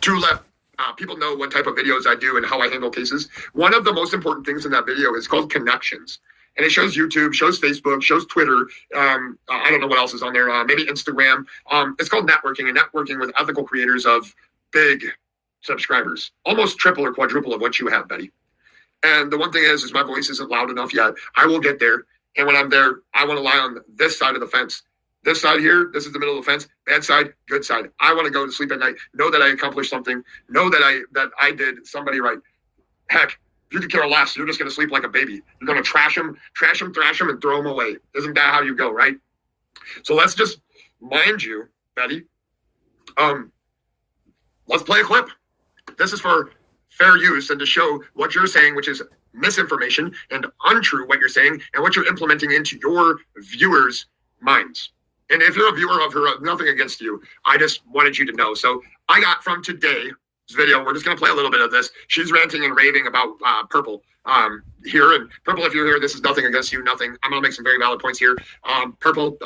to let people know what type of videos I do and how I handle cases. One of the most important things in that video is called connections. And it shows YouTube, shows Facebook, shows Twitter. I don't know what else is on there. Maybe Instagram. It's called networking, and networking with ethical creators of big subscribers. Almost triple or quadruple of what you have, Betty. And the one thing is my voice isn't loud enough yet. I will get there. And when I'm there, I want to lie on this side of the fence. This side here, this is the middle of the fence. Bad side, good side. I want to go to sleep at night. Know that I accomplished something. Know that I did somebody right. Heck, you could care less. You're just going to sleep like a baby. You're going to trash them, thrash them, and throw them away. Isn't that how you go, right? So let's just, mind you, Betty, let's play a clip. This is for fair use and to show what you're saying, which is misinformation and untrue what you're saying and what you're implementing into your viewers' minds. And if you're a viewer of her, nothing against you. I just wanted you to know. So I got from today's video, we're just going to play a little bit of this. She's ranting and raving about Purple here. And Purple, if you're here, this is nothing against you, nothing. I'm going to make some very valid points here. Purple,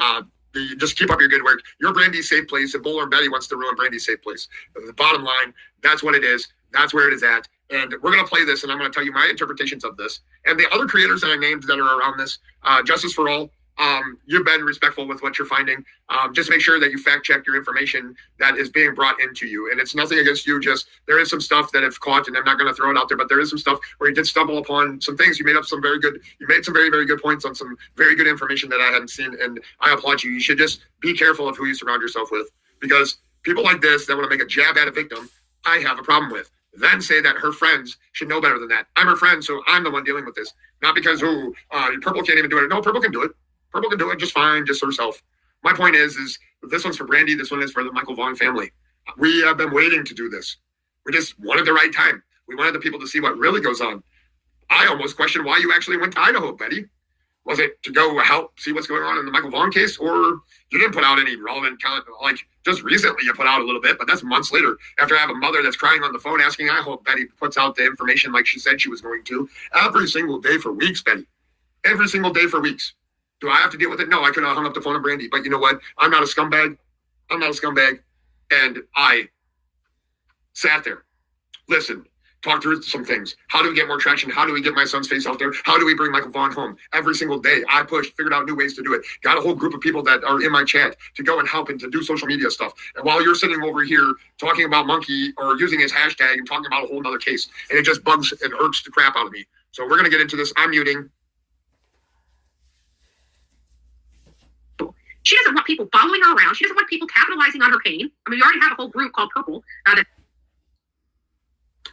just keep up your good work. You're Brandy's safe place, and Bullhorn Betty wants to ruin Brandy's safe place. The bottom line, that's what it is. That's where it is at. And we're going to play this, and I'm going to tell you my interpretations of this. And the other creators that I named that are around this, Justice for All, you've been respectful with what you're finding. Just make sure that you fact check your information that is being brought into you. And it's nothing against you. Just there is some stuff that I've caught, and I'm not going to throw it out there, but there is some stuff where you did stumble upon some things. You made some very, very good points on some very good information that I hadn't seen. And I applaud you. You should just be careful of who you surround yourself with, because people like this that want to make a jab at a victim, I have a problem with. Then say that her friends should know better than that. I'm her friend, so I'm the one dealing with this. Not because, Purple can't even do it. No, Purple can do it. Purple can do it just fine, just herself. My point is this one's for Brandy. This one is for the Michael Vaughn family. We have been waiting to do this. We just wanted the right time. We wanted the people to see what really goes on. I almost questioned why you actually went to Idaho, Betty. Was it to go help see what's going on in the Michael Vaughn case, or you didn't put out any relevant content? Like just recently you put out a little bit, but that's months later after I have a mother that's crying on the phone asking, I hope Betty puts out the information like she said she was going to every single day for weeks, Betty. Every single day for weeks. Do I have to deal with it? No, I could have hung up the phone to Brandy, but you know what? I'm not a scumbag. And I sat there, listened, talked through some things. How do we get more traction? How do we get my son's face out there? How do we bring Michael Vaughn home? Every single day, I pushed, figured out new ways to do it. Got a whole group of people that are in my chat to go and help and to do social media stuff. And while you're sitting over here talking about Monkey or using his hashtag and talking about a whole nother case, and it just bugs and irks the crap out of me. So we're going to get into this. I'm muting. She doesn't want people following her around. She doesn't want people capitalizing on her pain. I mean, you already have a whole group called Purple.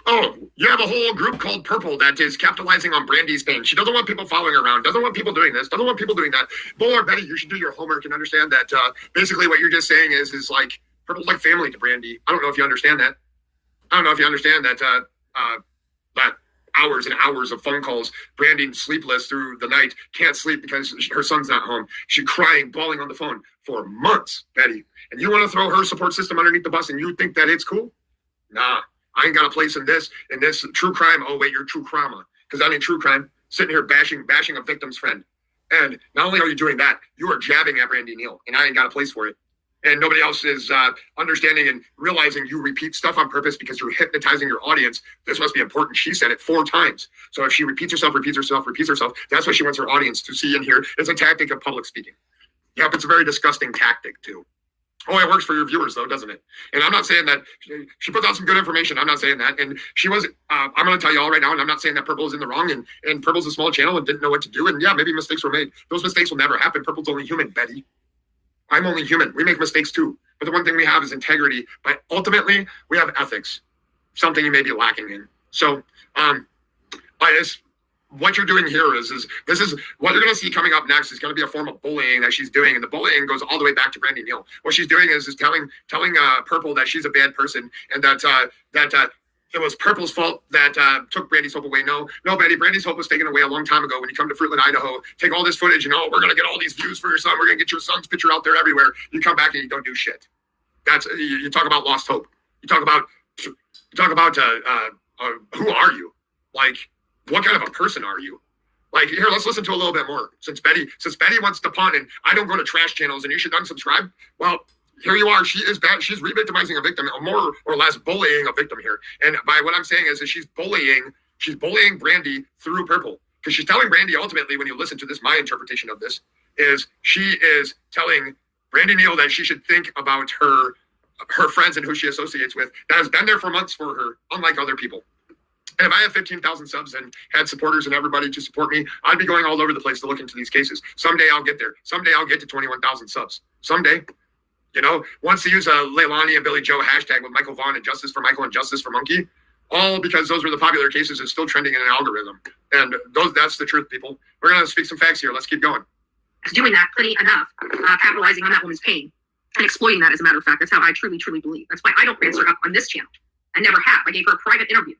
Oh, you have a whole group called Purple that is capitalizing on Brandy's pain. She doesn't want people following her around, doesn't want people doing this, doesn't want people doing that. Bullhorn Betty, you should do your homework and understand that basically what you're just saying is like Purple's like family to Brandy. I don't know if you understand that. I don't know if you understand that that hours and hours of phone calls, Brandy sleepless through the night, can't sleep because her son's not home. She's crying, bawling on the phone for months, Betty. And you want to throw her support system underneath the bus and you think that it's cool? Nah. I ain't got a place in this true crime. Oh, wait, you're true crime. Because that ain't true crime. Sitting here bashing a victim's friend. And not only are you doing that, you are jabbing at Brandy Neal. And I ain't got a place for it. And nobody else is understanding and realizing you repeat stuff on purpose because you're hypnotizing your audience. This must be important. She said it 4 times. So if she repeats herself, that's what she wants her audience to see and hear. It's a tactic of public speaking. Yep, it's a very disgusting tactic, too. Oh, it works for your viewers, though, doesn't it? And I'm not saying that she puts out some good information. I'm not saying that. And she was, I'm going to tell you all right now, and I'm not saying that Purple is in the wrong, and Purple's a small channel and didn't know what to do. And yeah, maybe mistakes were made. Those mistakes will never happen. Purple's only human, Betty. I'm only human. We make mistakes, too. But the one thing we have is integrity. But ultimately, we have ethics, something you may be lacking in. So what you're doing here is this is what you're going to see coming up next is going to be a form of bullying that she's doing, and the bullying goes all the way back to Brandy Neal. What she's doing is telling Purple that she's a bad person and that it was Purple's fault that took Brandy's hope away. No, Betty, Brandy's hope was taken away a long time ago when you come to Fruitland, Idaho, take all this footage and we're going to get all these views for your son. We're going to get your son's picture out there everywhere. You come back and you don't do shit. That's you talk about lost hope. You talk about who are you? Like, what kind of a person are you? Like, here, let's listen to a little bit more. Since Betty wants to pun and I don't go to trash channels and you should unsubscribe. Well, here you are. She is bad. She's re-victimizing a victim, or more or less bullying a victim here. And by what I'm saying is that she's bullying Brandy through Purple. Because she's telling Brandy, ultimately, when you listen to this, my interpretation of this is she is telling Brandy Neal that she should think about her friends and who she associates with. That has been there for months for her, unlike other people. And if I have 15,000 subs and had supporters and everybody to support me, I'd be going all over the place to look into these cases. Someday I'll get there. Someday I'll get to 21,000 subs. Someday. You know, once to use a Leilani and Billy Joe hashtag with Michael Vaughn and Justice for Michael and Justice for Monkey, all because those were the popular cases and still trending in an algorithm. And that's the truth, people. We're going to speak some facts here. Let's keep going. Doing that plenty enough, capitalizing on that woman's pain and exploiting that, as a matter of fact. That's how I truly, truly believe. That's why I don't answer up on this channel. I never have. I gave her a private interview.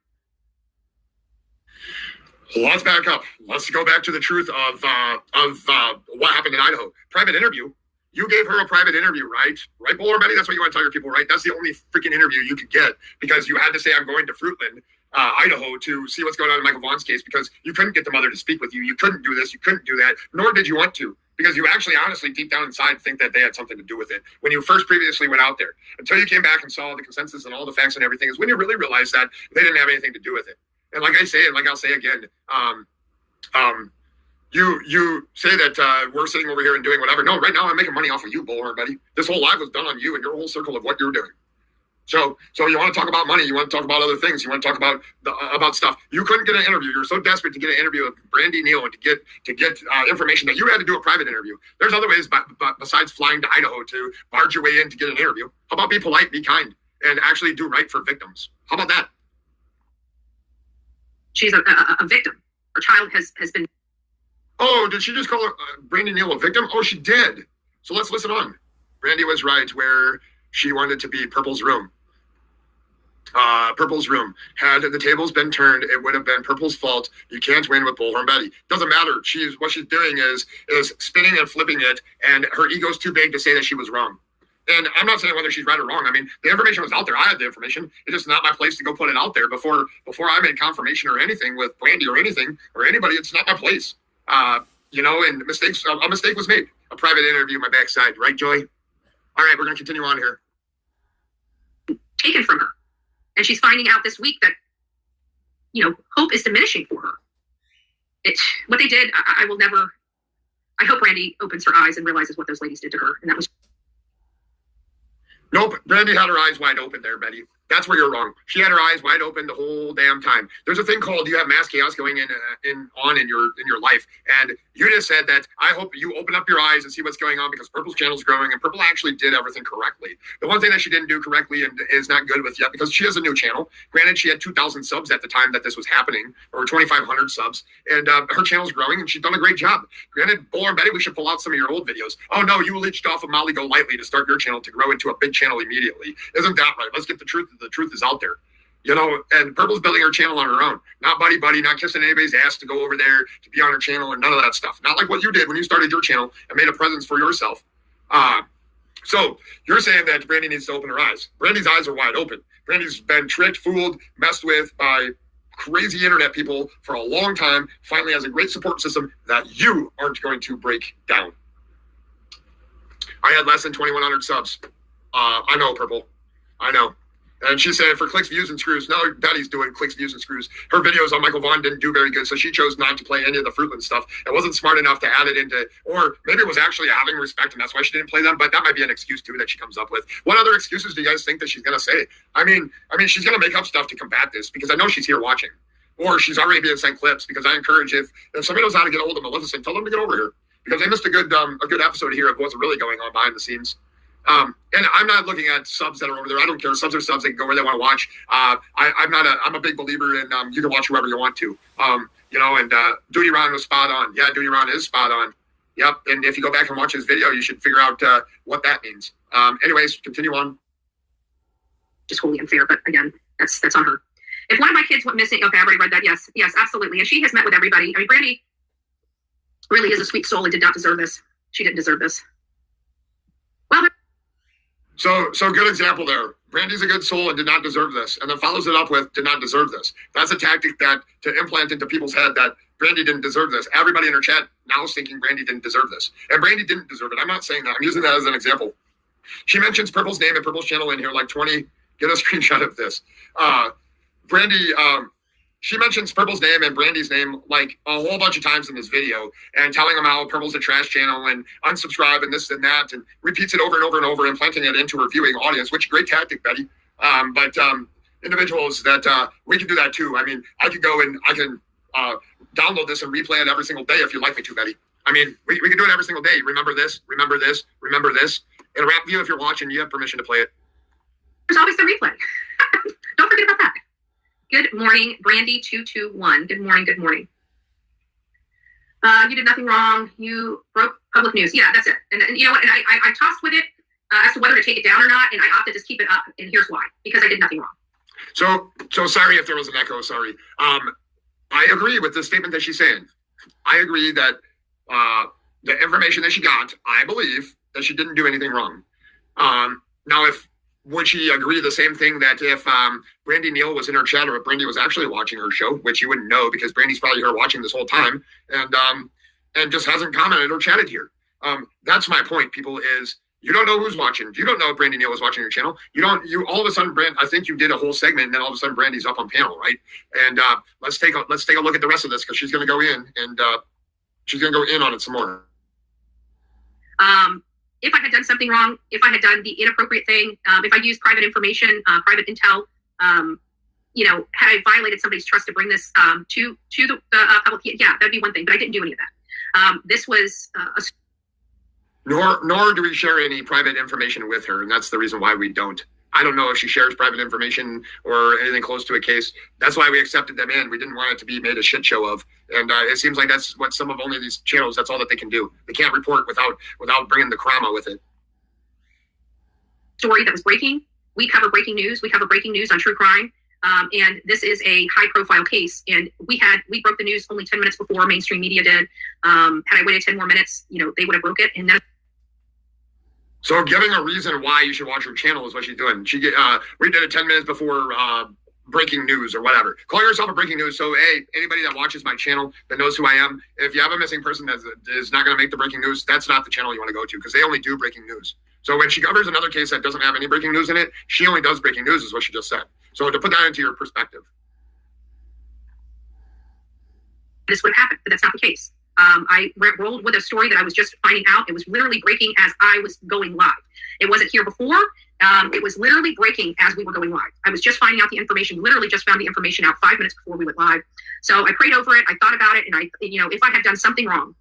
Let's back up. Let's go back to the truth of what happened in Idaho. Private interview. You gave her a private interview, right? Right, Bullhorn? That's what you want to tell your people, right? That's the only freaking interview you could get because you had to say, I'm going to Fruitland, Idaho, to see what's going on in Michael Vaughn's case because you couldn't get the mother to speak with you. You couldn't do this. You couldn't do that. Nor did you want to because you actually, honestly, deep down inside, think that they had something to do with it when you first previously went out there. Until you came back and saw the consensus and all the facts and everything is when you really realized that they didn't have anything to do with it. And like I say, and like I'll say again, you say that we're sitting over here and doing whatever. No, right now I'm making money off of you, Bullhorn, buddy. This whole live was done on you and your whole circle of what you're doing. So you want to talk about money, you want to talk about other things, you want to talk about stuff. You couldn't get an interview. You're so desperate to get an interview with Brandy Neal and to get information that you had to do a private interview. There's other ways besides flying to Idaho to barge your way in to get an interview. How about be polite, be kind, and actually do right for victims? How about that? She's a victim. Her child has been. Oh, did she just call Brandy Neal a victim? Oh, she did. So let's listen on. Brandy was right where she wanted to be Purple's room. Purple's room. Had the tables been turned, it would have been Purple's fault. You can't win with Bullhorn Betty. Doesn't matter. What she's doing is spinning and flipping it, and her ego's too big to say that she was wrong. And I'm not saying whether she's right or wrong. I mean, the information was out there. I had the information. It's just not my place to go put it out there before I made confirmation or anything with Brandy or anything or anybody. It's not my place. You know, and a mistake was made. A private interview, my backside. Right, Joy? All right, we're going to continue on here. Taken from her. And she's finding out this week that, hope is diminishing for her. What they did, I will never, I hope Brandy opens her eyes and realizes what those ladies did to her. And that was. Nope, Brandy had her eyes wide open there, Betty. That's where you're wrong. She had her eyes wide open the whole damn time. There's a thing called you have mass chaos going on in your life, and you just said that I hope you open up your eyes and see what's going on because Purple's channel is growing, and Purple actually did everything correctly. The one thing that she didn't do correctly and is not good with yet because she has a new channel. Granted, she had 2,000 subs at the time that this was happening, or 2,500 subs, and her channel's growing, and she's done a great job. Granted, Bullhorn Betty, we should pull out some of your old videos. Oh no, you leached off of Molly Go Lightly to start your channel to grow into a big channel immediately. Isn't that right? Let's get the truth. The truth is out there. And Purple's building her channel on her own. Not buddy, not kissing anybody's ass to go over there to be on her channel and none of that stuff. Not like what you did when you started your channel and made a presence for yourself. So you're saying that Brandy needs to open her eyes. Brandy's eyes are wide open. Brandy's been tricked, fooled, messed with by crazy internet people for a long time. Finally has a great support system that you aren't going to break down. I had less than 2,100 subs. I know, Purple. I know. And she said for clicks, views, and screws. No, Betty's doing clicks, views, and screws. Her videos on Michael Vaughn didn't do very good, so she chose not to play any of the Fruitland stuff. It wasn't smart enough to add it into, or maybe it was actually having respect, and that's why she didn't play them. But that might be an excuse too that she comes up with. What other excuses do you guys think that she's gonna say? I mean, she's gonna make up stuff to combat this because I know she's here watching, or she's already being sent clips. Because I encourage if somebody knows how to get a hold of Maleficent, tell them to get over here because they missed a good episode here of what's really going on behind the scenes. And I'm not looking at subs that are over there. I don't care. Subs are subs. They can go where they want to watch. I'm a big believer in you can watch whoever you want to. And Duty Ron was spot on. Yeah, Duty Ron is spot on. Yep. And if you go back and watch his video, you should figure out what that means. Anyways, continue on. Just wholly unfair, but again, that's on her. If one of my kids went missing, okay, I already read that. Yes, absolutely. And she has met with everybody. I mean, Brandy really is a sweet soul and did not deserve this. She didn't deserve this. Well. So good example there. Brandy's a good soul and did not deserve this. And then follows it up with did not deserve this. That's a tactic that to implant into people's head that Brandy didn't deserve this. Everybody in her chat now is thinking Brandy didn't deserve this. And Brandy didn't deserve it. I'm not saying that. I'm using that as an example. She mentions Purple's name and Purple's channel in here like 20. Get a screenshot of this. Brandy, she mentions Purple's name and Brandy's name like a whole bunch of times in this video and telling them how Purple's a trash channel and unsubscribe and this and that and repeats it over and over and over, implanting it into her viewing audience, which great tactic, Betty. But individuals that we can do that too. I mean, I could go and I can download this and replay it every single day if you'd like me to, Betty. I mean, we can do it every single day. Remember this, remember this, remember this. It'll wrap you if you're watching. You have permission to play it. There's always the replay. Don't forget about that. Good morning, Brandy221. Good morning, good morning. You did nothing wrong. You broke public news. Yeah, that's it. And you know what? And I tossed with it as to whether to take it down or not, and I opted to keep it up. And here's why: because I did nothing wrong. So sorry if there was an echo. Sorry. I agree with the statement that she's saying. I agree that the information that she got, I believe that she didn't do anything wrong. Now, would she agree the same thing that if Brandy Neal was in her chat or if Brandy was actually watching her show, which you wouldn't know because Brandy's probably her watching this whole time and just hasn't commented or chatted here. That's my point, people, is you don't know who's watching. You don't know if Brandy Neal was watching your channel. You all of a sudden, I think you did a whole segment and then all of a sudden Brandy's up on panel, right? And let's take a look at the rest of this because she's going to go in and she's going to go in on it some more. If I had done something wrong, if I had done the inappropriate thing, if I used private information, private intel, had I violated somebody's trust to bring this to the public, yeah, that'd be one thing. But I didn't do any of that. This was Nor do we share any private information with her, and that's the reason why we don't. I don't know if she shares private information or anything close to a case. That's why we accepted them in. We didn't want it to be made a shit show of. And it seems like that's what some of only these channels, that's all that they can do. They can't report without bringing the crama with it. Story that was breaking. We cover breaking news. We cover breaking news on true crime. And this is a high profile case. And we broke the news only 10 minutes before mainstream media did. Had I waited 10 more minutes, they would have broke it. And then so giving a reason why you should watch her channel is what she's doing. We did it 10 minutes before breaking news or whatever. Call yourself a breaking news. So, hey, anybody that watches my channel that knows who I am, if you have a missing person that is not going to make the breaking news, that's not the channel you want to go to because they only do breaking news. So when she covers another case that doesn't have any breaking news in it, she only does breaking news is what she just said. So to put that into your perspective. This would happen, but that's not the case. I rolled with a story that I was just finding out. It was literally breaking as I was going live. It wasn't here before. It was literally breaking as we were going live. I was just finding out the information, literally just found the information out 5 minutes before we went live. So I prayed over it. I thought about it. And if I had done something wrong.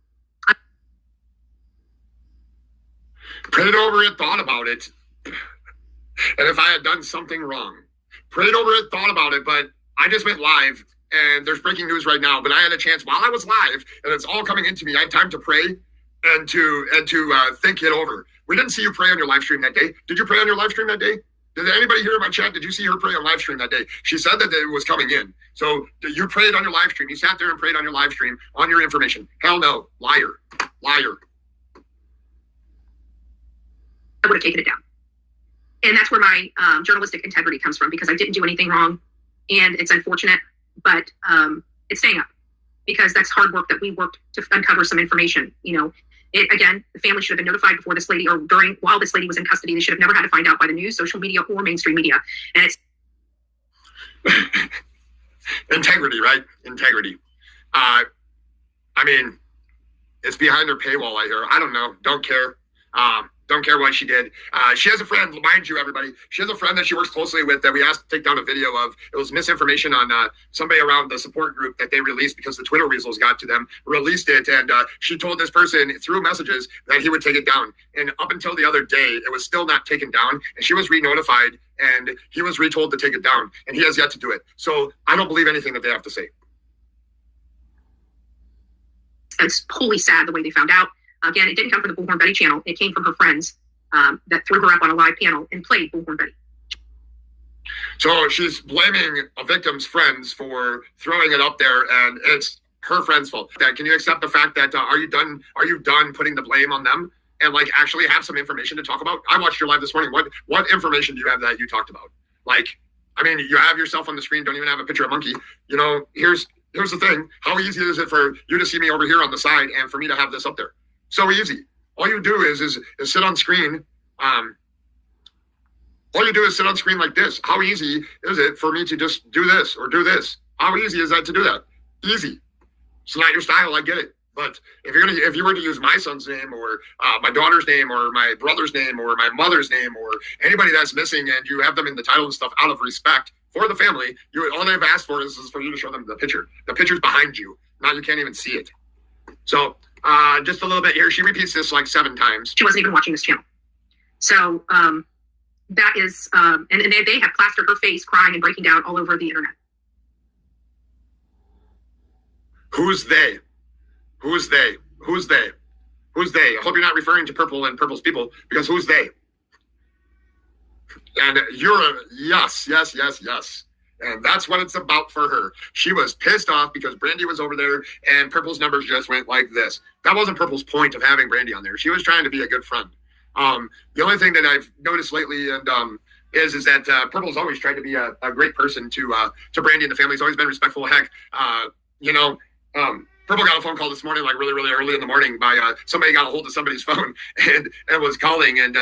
Prayed over it, thought about it. And if I had done something wrong, prayed over it, thought about it, but I just went live. And there's breaking news right now, but I had a chance while I was live, and it's all coming into me. I had time to pray and to think it over. We didn't see you pray on your live stream that day. Did you pray on your live stream that day? Did anybody here in my chat? Did you see her pray on live stream that day? She said that it was coming in. So you prayed on your live stream. You sat there and prayed on your live stream on your information. Hell no, liar. I would have taken it down. And that's where my journalistic integrity comes from because I didn't do anything wrong, and it's unfortunate. But it's staying up because that's hard work that we worked to uncover some information. Again, the family should have been notified before this lady or while this lady was in custody. They should have never had to find out by the news, social media, or mainstream media. And it's integrity, right? Integrity. I mean, it's behind her paywall. I hear. I don't know. Don't care. Don't care what she did. She has a friend, mind you, everybody. She has a friend that she works closely with that we asked to take down a video of. It was misinformation on somebody around the support group that they released because the Twitter weasels got to them, released it. And she told this person through messages that he would take it down. And up until the other day, it was still not taken down. And she was re-notified and he was retold to take it down. And he has yet to do it. So I don't believe anything that they have to say. It's wholly sad the way they found out. Again, it didn't come from the Bullhorn Betty channel. It came from her friends that threw her up on a live panel and played Bullhorn Betty. So she's blaming a victim's friends for throwing it up there, and it's her friend's fault. Can you accept the fact that are you done putting the blame on them and actually have some information to talk about? I watched your live this morning. What information do you have that you talked about? You have yourself on the screen. Don't even have a picture of monkey. Here's the thing. How easy is it for you to see me over here on the side and for me to have this up there? So easy. All you do is sit on screen All you do is sit on screen like this. How easy is it for me to just do this or do this? How easy is that to do that? Easy. It's not your style. I get it. But if you were to use my son's name or my daughter's name or my brother's name or my mother's name or anybody that's missing, and you have them in the title and stuff out of respect for the family, all they've asked for is for you to show them the picture. The picture's behind you. Now you can't even see it. So just a little bit here. She repeats this like 7 times. She wasn't even watching this channel. So that is, and they have plastered her face crying and breaking down all over the internet. Who's they? Who's they? Who's they? Who's they? I hope you're not referring to Purple and Purple's people, because who's they? And yes. And that's what it's about for her. She was pissed off because Brandy was over there and Purple's numbers just went like this. That wasn't Purple's point of having Brandy on there. She was trying to be a good friend. The only thing that I've noticed lately and is that Purple's always tried to be a great person to Brandy and the family. He's always been respectful. Heck, Purple got a phone call this morning, like really, really early in the morning by somebody got a hold of somebody's phone and was calling. And,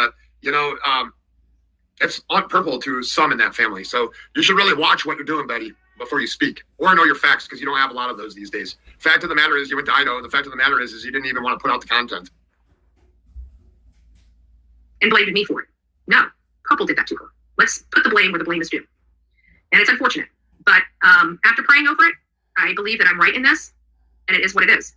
it's on Purple to some in that family. So you should really watch what you're doing, Betty, before you speak, or know your facts, because you don't have a lot of those these days. Fact of the matter is you went to Idaho. The fact of the matter is you didn't even want to put out the content. And blamed me for it. No, Purple did that to her. Let's put the blame where the blame is due. And it's unfortunate. But after praying over it, I believe that I'm right in this, and it is what it is.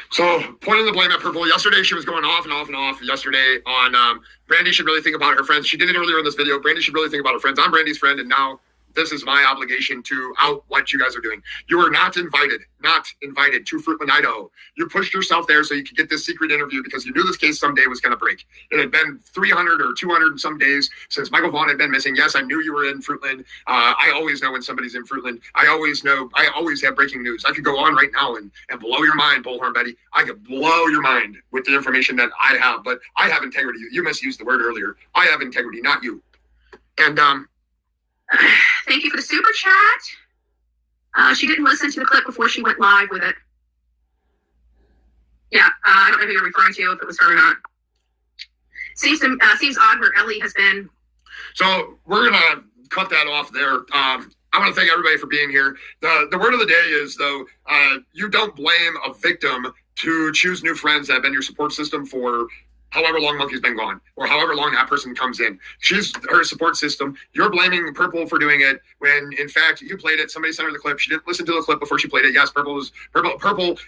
So pointing the blame at Purple. Yesterday, she was going off and off yesterday on Brandy should really think about her friends. She did it earlier in this video. Brandy should really think about her friends. I'm Brandy's friend, and now this is my obligation to out what you guys are doing. You are not invited to Fruitland, Idaho. You pushed yourself there so you could get this secret interview because you knew this case someday was going to break. It had been 300 or 200 and some days since Michael Vaughn had been missing. Yes, I knew you were in Fruitland. I always know when somebody's in Fruitland. I always have breaking news. I could go on right now and blow your mind, Bullhorn Betty. I could blow your mind with the information that I have, but I have integrity. You misused the word earlier. I have integrity, not you. And thank you for the super chat. She didn't listen to the clip before she went live with it. Yeah, I don't know who you're referring to, if it was her or not. Seems odd where Ellie has been. So we're gonna cut that off there. I want to thank everybody for being here. The word of the day is, though, you don't blame a victim to choose new friends that have been your support system for however long Monkey's been gone, or however long that person comes in. She's her support system. You're blaming Purple for doing it when, in fact, you played it. Somebody sent her the clip. She didn't listen to the clip before she played it. Yes, Purple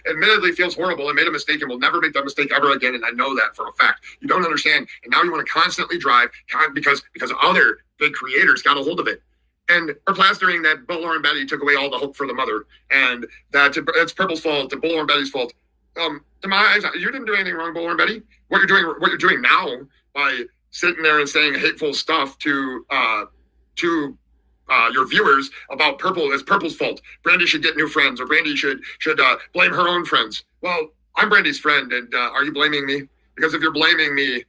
admittedly feels horrible and made a mistake and will never make that mistake ever again, and I know that for a fact. You don't understand, and now you want to constantly drive because other big creators got a hold of it. And are plastering that Bullhorn Betty took away all the hope for the mother, and that it's Purple's fault, and Bullhorn Betty's fault. To my eyes, you didn't do anything wrong, Bullhorn Betty. What you're doing now by sitting there and saying hateful stuff to your viewers about Purple is Purple's fault. Brandy should get new friends, or Brandy should blame her own friends. Well, I'm Brandy's friend, and are you blaming me? Because if you're blaming me,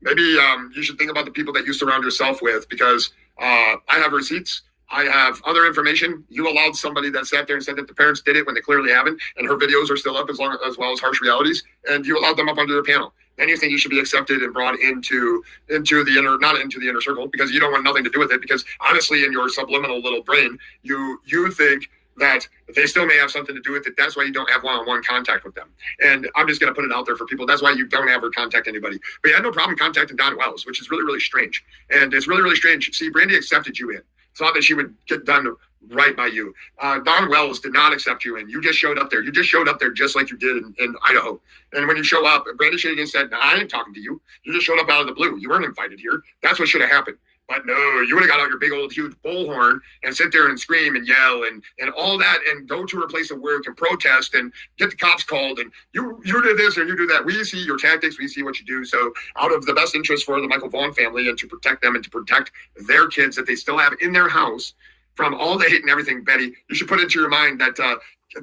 maybe you should think about the people that you surround yourself with, because I have receipts. I have other information. You allowed somebody that sat there and said that the parents did it when they clearly haven't, and her videos are still up as well as Harsh Realities, and you allowed them up under the panel. Then you think you should be accepted and brought into not into the inner circle, because you don't want nothing to do with it, because honestly, in your subliminal little brain, you think that they still may have something to do with it. That's why you don't have one-on-one contact with them. And I'm just going to put it out there for people. That's why you don't ever contact anybody. But you had no problem contacting Don Wells, which is really, really strange. And it's really, really strange. See, Brandy accepted you in. It's not that she would get done right by you. Don Wells did not accept you in. You just showed up there. You just showed up there just like you did in Idaho. And when you show up, Brandy should have just said, I ain't talking to you. You just showed up out of the blue. You weren't invited here. That's what should have happened. But no, you would have got out your big old huge bullhorn and sit there and scream and yell and all that, and go to a place of work and protest and get the cops called, and you do this and you do that. We see your tactics, we see what you do. So out of the best interest for the Michael Vaughn family, and to protect them and to protect their kids that they still have in their house from all the hate and everything, Betty, you should put into your mind that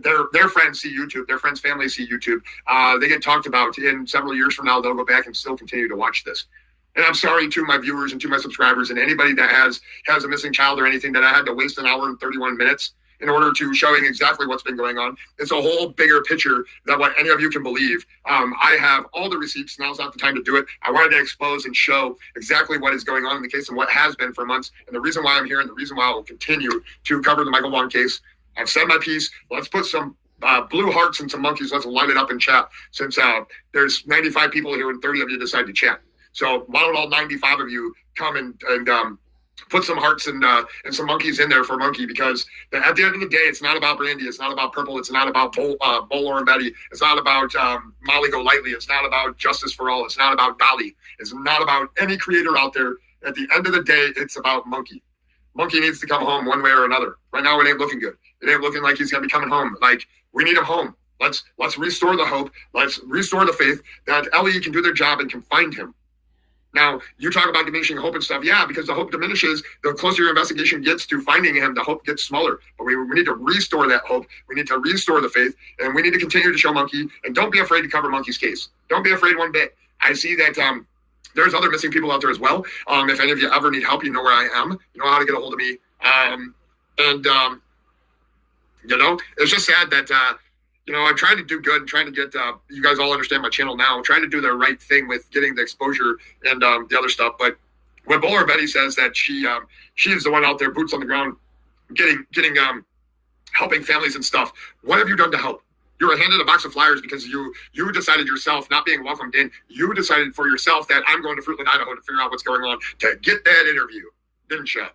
their friends see YouTube, their friends' families see YouTube. They get talked about in several years from now. They'll go back and still continue to watch this. And I'm sorry to my viewers and to my subscribers and anybody that has a missing child or anything, that I had to waste an hour and 31 minutes in order to showing exactly what's been going on. It's a whole bigger picture than what any of you can believe. I have all the receipts. Now's not the time to do it. I wanted to expose and show exactly what is going on in the case and what has been for months, and the reason why I'm here and the reason why I will continue to cover the Michael Vaughn case. I've said my piece. Let's put some blue hearts and some monkeys. Let's light it up in chat, since there's 95 people here and 30 of you decide to chat. So why don't all 95 of you come and put some hearts and some monkeys in there for Monkey, because at the end of the day, it's not about Brandy. It's not about Purple. It's not about Bullhorn Betty. It's not about Molly Golightly. It's not about Justice for All. It's not about Dolly. It's not about any creator out there. At the end of the day, it's about Monkey. Monkey needs to come home one way or another. Right now, it ain't looking good. It ain't looking like he's going to be coming home. Like, we need him home. Let's restore the hope. Let's restore the faith that LE can do their job and can find him. Now, you talk about diminishing hope and stuff. Yeah, because the hope diminishes, the closer your investigation gets to finding him, the hope gets smaller. But we need to restore that hope. We need to restore the faith. And we need to continue to show Monkey. And don't be afraid to cover Monkey's case. Don't be afraid one bit. I see that there's other missing people out there as well. If any of you ever need help, you know where I am. You know how to get a hold of me. It's just sad that, I'm trying to do good and trying to get, you guys all understand my channel now, trying to do the right thing with getting the exposure and the other stuff. But when Bullhorn Betty says that she is the one out there, boots on the ground, getting helping families and stuff, what have you done to help? You were handed a box of flyers because you decided yourself, not being welcomed in, you decided for yourself that I'm going to Fruitland, Idaho to figure out what's going on, to get that interview. Didn't you?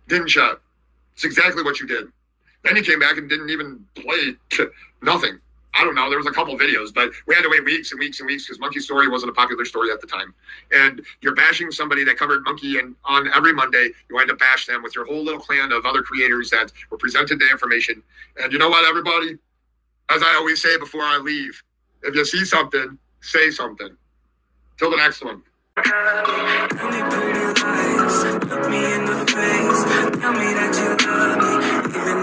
It's exactly what you did. Then he came back and didn't even play nothing. I don't know. There was a couple videos, but we had to wait weeks and weeks and weeks because Monkey's story wasn't a popular story at the time. And you're bashing somebody that covered Monkey, and on every Monday, you wanted to bash them with your whole little clan of other creators that were presented the information. And you know what, everybody? As I always say before I leave, if you see something, say something. Till the next one. Tell me pretty lies, look me in the face, tell me that you love me, even